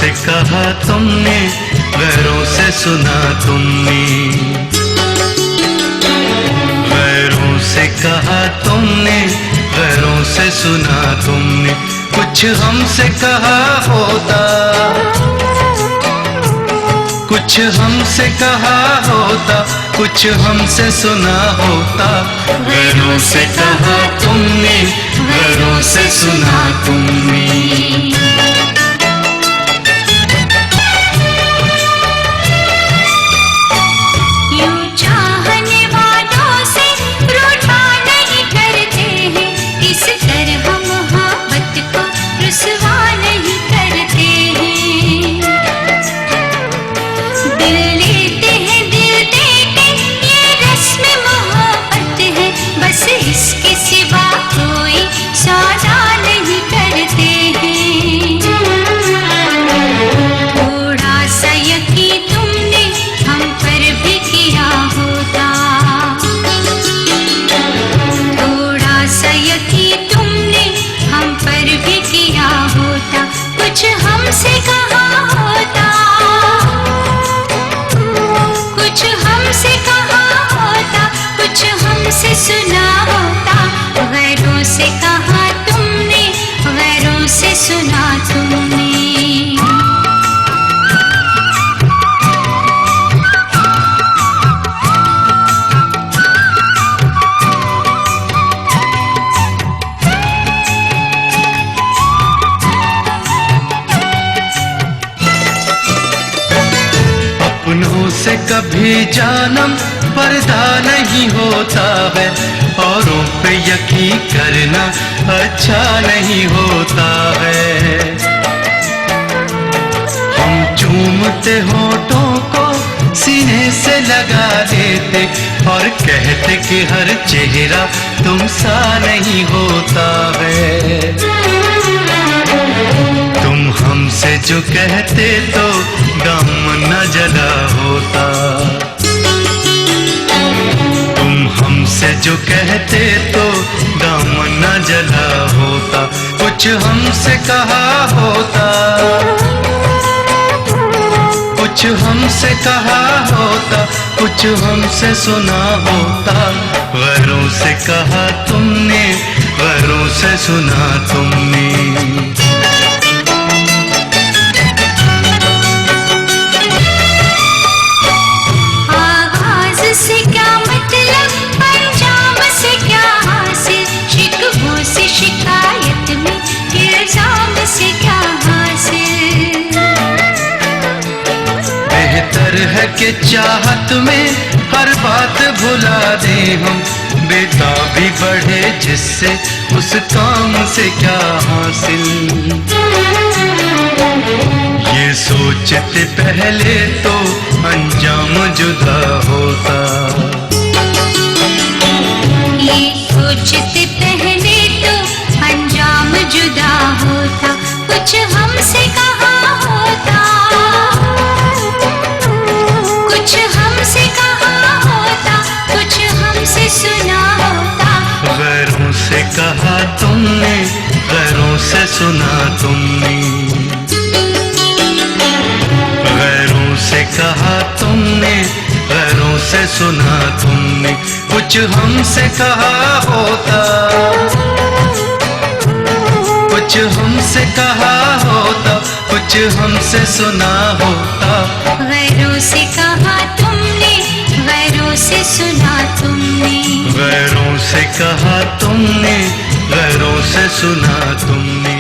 से कहा तुमने, गैरों से सुना तुमने। गैरों से कहा तुमने, गैरों से सुना तुमने। कुछ हमसे कहा होता, कुछ हमसे कहा होता, कुछ हमसे सुना होता। गैरों से कहा तुमने, गैरों से सुना तुमने। सुना होता, गैरों से कहा तुमने, गैरों से सुना तुमने। अपनों से कभी जानम पर्दा नहीं होता है, औरों पे यकीन करना अच्छा नहीं होता है। हम चूमते होठों को सीने से लगा देते और कहते कि हर चेहरा तुम सा नहीं होता है। तुम हमसे जो कहते तो गम न जला होता, हमसे जो कहते तो दम न जला होता। कुछ हमसे कहा होता, कुछ हमसे कहा होता, कुछ हमसे सुना होता। गैरों से कहा तुमने, गैरों से सुना तुमने। बेहतर है कि चाहत में हर बात भुला दे हम, बेताबी बढ़े जिससे उस काम से क्या हासिल। ये सोचते पहले तो अंजाम जुदा होता, ये सोचते पहले तो अंजाम जुदा होता। कुछ हमसे कहा होता, कुछ हमसे कहा होता, कुछ हमसे सुना होता। गैरों से कहा तुमने, गैरों से सुना तुमने। गैरों से कहा तुमने, गैरों से सुना तुमने। कुछ हमसे कहा होता, कुछ हमसे कहा होता, कुछ हमसे सुना होता। गैरों से कहा तुमने, गैरों से सुना तुमने। गैरों से कहा तुमने, गैरों से सुना तुमने।